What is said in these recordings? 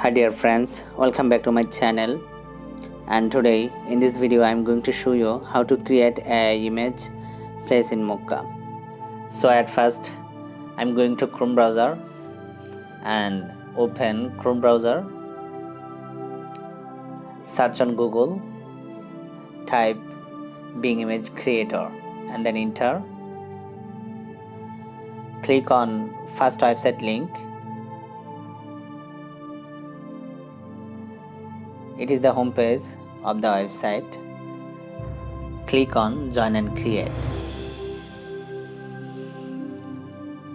Hi dear friends, welcome back to my channel. And today in this video I am going to show you how to create a image place in Makkah. So at first I am going to Chrome browser and open Chrome browser, search on Google, type Bing image creator and then enter. Click on first website link. It is the home page of the website. Click on join and create.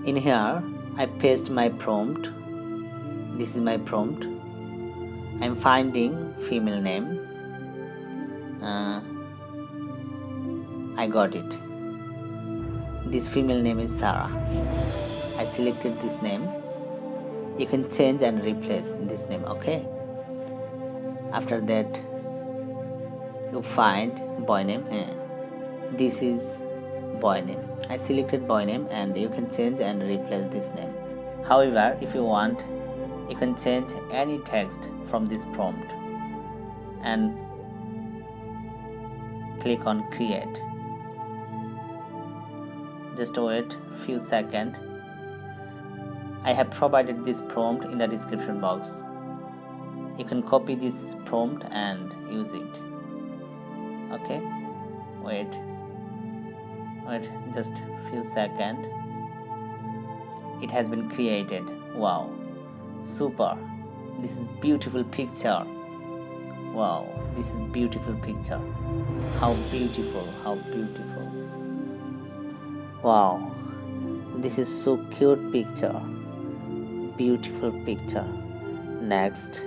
In here I paste my prompt. This is my prompt. I am finding female name. I got it. This female name is Sara. I selected this name. You can change and replace this name, okay? After that you find boy name. This is boy name. I selected boy name and you can change and replace this name. However, if you want, you can change any text from this prompt and click on create. Just wait few seconds. I have provided this prompt in the description box. You can copy this prompt and use it. Okay, wait just few seconds. It has been created. Wow, super. This is beautiful picture. Wow, this is beautiful picture. How beautiful. Wow, this is so cute picture. Beautiful picture. Next,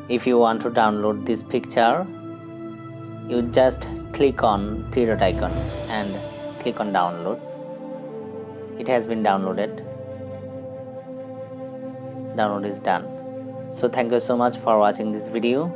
if you want to download this picture, you just click on three dot icon and click on download. It has been downloaded. Download is done. So thank you so much for watching this video.